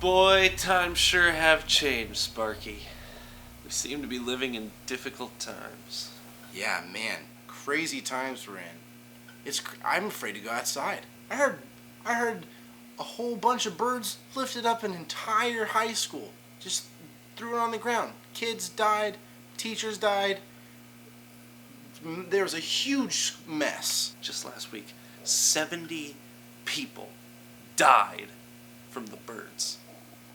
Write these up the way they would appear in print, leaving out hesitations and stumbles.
Boy, times sure have changed, Sparky. We seem to be living in difficult times. Yeah, man, crazy times we're in. I'm afraid to go outside. I heard a whole bunch of birds lifted up an entire high school. Just threw it on the ground. Kids died, teachers died. There was a huge mess. Just last week, 70 people died from the birds.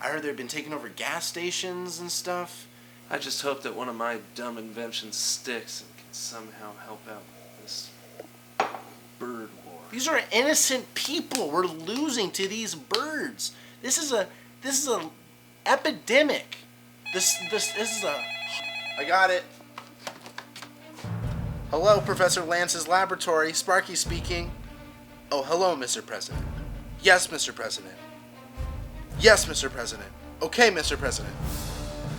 I heard they've been taking over gas stations and stuff. I just hope that one of my dumb inventions sticks and can somehow help out this bird war. These are innocent people we're losing to these birds. This is a epidemic. This is a... I got it. Hello, Professor Lance's laboratory. Sparky speaking. Oh, hello, Mr. President. Yes, Mr. President. Yes, Mr. President. Okay, Mr. President.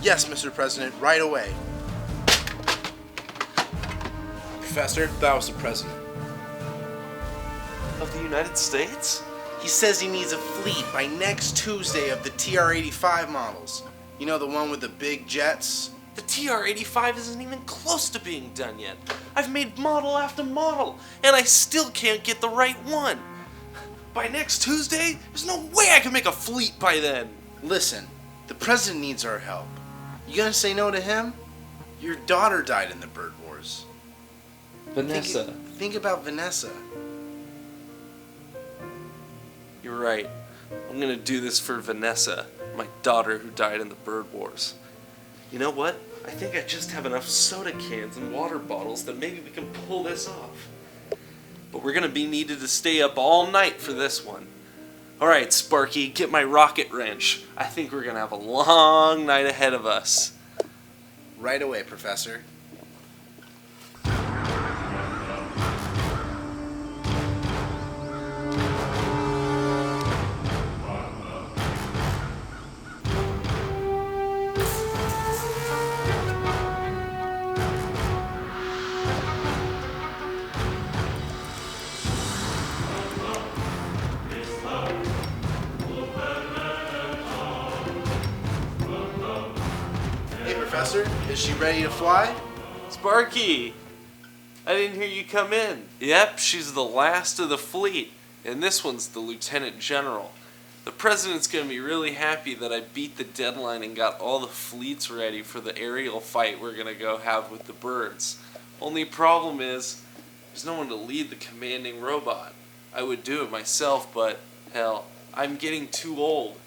Yes, Mr. President, right away. Professor, that was the President. Of the United States? He says he needs a fleet by next Tuesday of the TR-85 models. You know, the one with the big jets? The TR-85 isn't even close to being done yet. I've made model after model, and I still can't get the right one. By next Tuesday, there's no way I can make a fleet by then. Listen, the President needs our help. You gonna say no to him? Your daughter died in the bird wars. Vanessa. Think about Vanessa. You're right. I'm gonna do this for Vanessa, my daughter who died in the bird wars. You know what? I think I just have enough soda cans and water bottles that maybe we can pull this off. But we're gonna be needed to stay up all night for this one. Alright, Sparky, get my rocket wrench. I think we're gonna have a long night ahead of us. Right away, Professor. Professor, is she ready to fly? Sparky! I didn't hear you come in. Yep, she's the last of the fleet, and this one's the Lieutenant General. The President's gonna be really happy that I beat the deadline and got all the fleets ready for the aerial fight we're gonna go have with the birds. Only problem is, there's no one to lead the commanding robot. I would do it myself, but hell, I'm getting too old.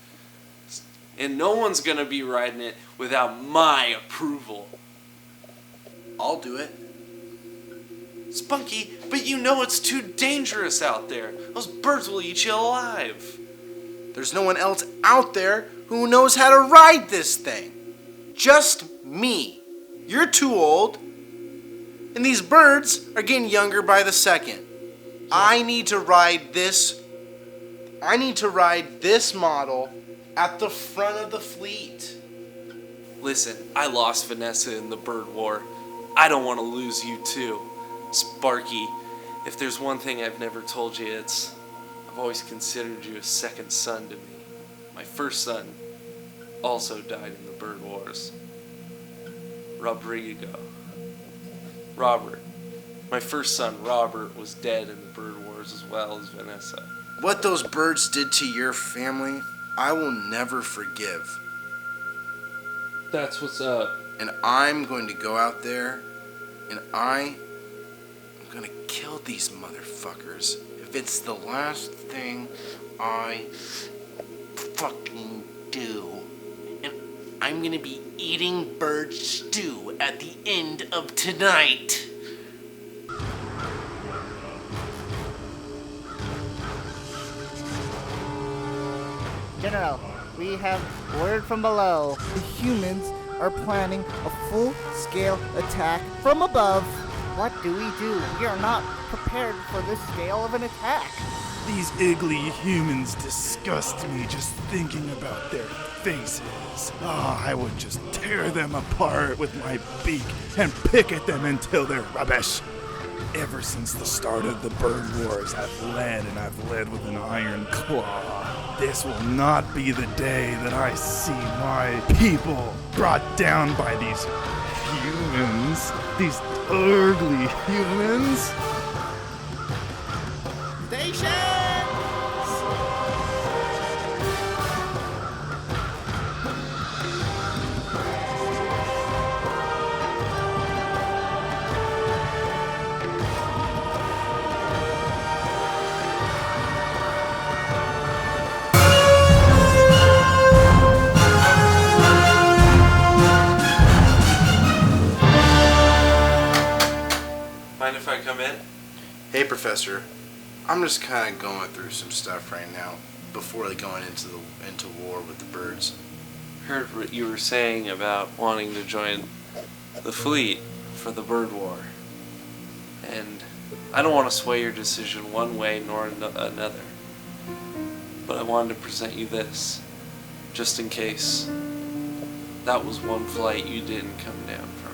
And no one's gonna be riding it without my approval. I'll do it. Spunky, but you know it's too dangerous out there. Those birds will eat you alive. There's no one else out there who knows how to ride this thing. Just me. You're too old. And these birds are getting younger by the second. I need to ride this model at the front of the fleet. Listen, I lost Vanessa in the bird war. I don't want to lose you too. Sparky, if there's one thing I've never told you, it's I've always considered you a second son to me. My first son also died in the bird wars. Robert. My first son, Robert, was dead in the bird wars as well as Vanessa. What those birds did to your family, I will never forgive. That's what's up. And I'm going to go out there and I'm going to kill these motherfuckers if it's the last thing I fucking do. And I'm going to be eating bird stew at the end of tonight. General, we have word from below. The humans are planning a full-scale attack from above. What do? We are not prepared for this scale of an attack. These ugly humans disgust me just thinking about their faces. I would just tear them apart with my beak and pick at them until they're rubbish. Ever since the start of the bird wars, I've led with an iron claw. This will not be the day that I see my people brought down by these humans. These ugly humans. Mind if I come in? Hey, Professor. I'm just kind of going through some stuff right now before going into war with the birds. Heard what you were saying about wanting to join the fleet for the bird war. And I don't want to sway your decision one way nor another. But I wanted to present you this, just in case that was one flight you didn't come down from.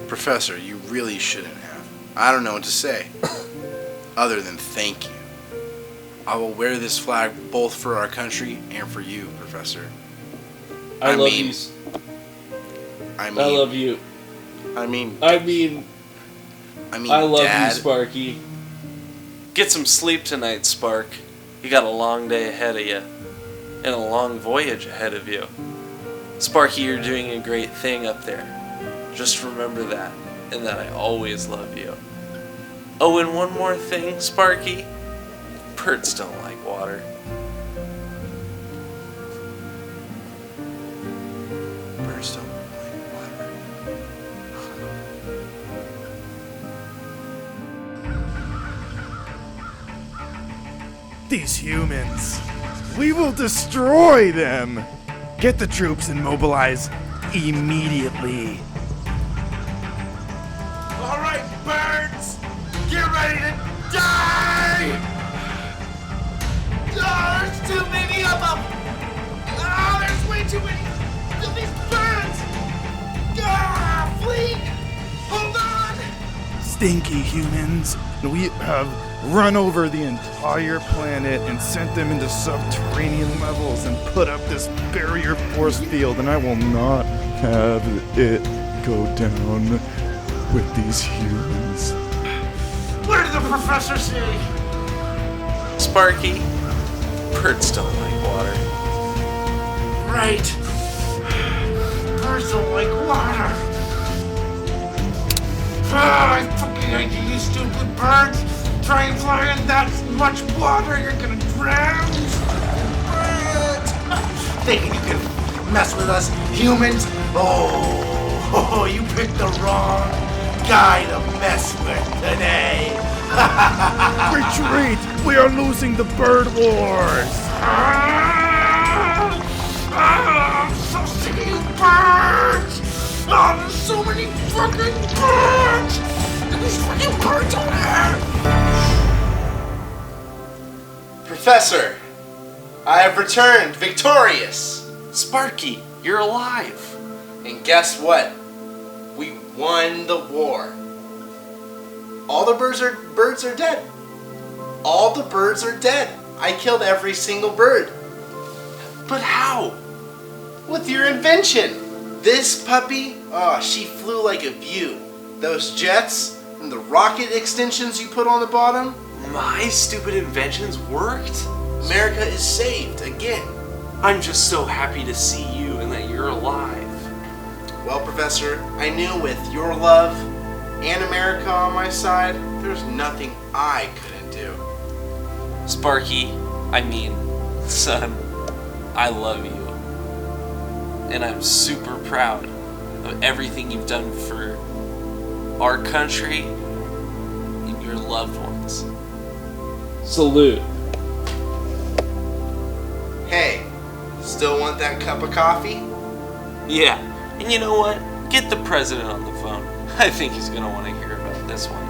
Professor, you really shouldn't have. I don't know what to say, other than thank you. I will wear this flag both for our country and for you, Professor. I love you. I love you. I love Dad. you, Sparky. Get some sleep tonight, Spark. You got a long day ahead of you, and a long voyage ahead of you. Sparky, you're doing a great thing up there. Just remember that, and that I always love you. Oh, and one more thing, Sparky. Birds don't like water. Birds don't like water. These humans. We will destroy them. Get the troops and mobilize immediately. All right, birds, get ready to die! Oh, there's too many of them! Oh, there's way too many of these birds! Ah, flee! Hold on! Stinky humans. We have run over the entire planet and sent them into subterranean levels and put up this barrier force field, and I will not have it go down with these humans. What did the professor say? Sparky, birds don't like water. Right. Birds don't like water. Ah, I fucking hate you stupid birds. Try and fly in that much water, you're gonna drown. Birds. Thinking you can mess with us humans? Oh, you picked the wrong guy to mess with today. Retreat! We are losing the bird wars! I'm so sick of you birds! Oh, there's so many fucking birds! And these fucking birds over there! Professor, I have returned victorious. Sparky, you're alive. And guess what? We won the war. All the birds are dead. All the birds are dead. I killed every single bird. But how? With your invention. This puppy, she flew like a beaut. Those jets and the rocket extensions you put on the bottom. My stupid inventions worked? America is saved again. I'm just so happy to see you and that you're alive. Well, Professor, I knew with your love and America on my side, there's nothing I couldn't do. Sparky, son, I love you. And I'm super proud of everything you've done for our country and your loved ones. Salute. Hey, still want that cup of coffee? Yeah, and you know what? Get the president on the phone. I think he's gonna want to hear about this one.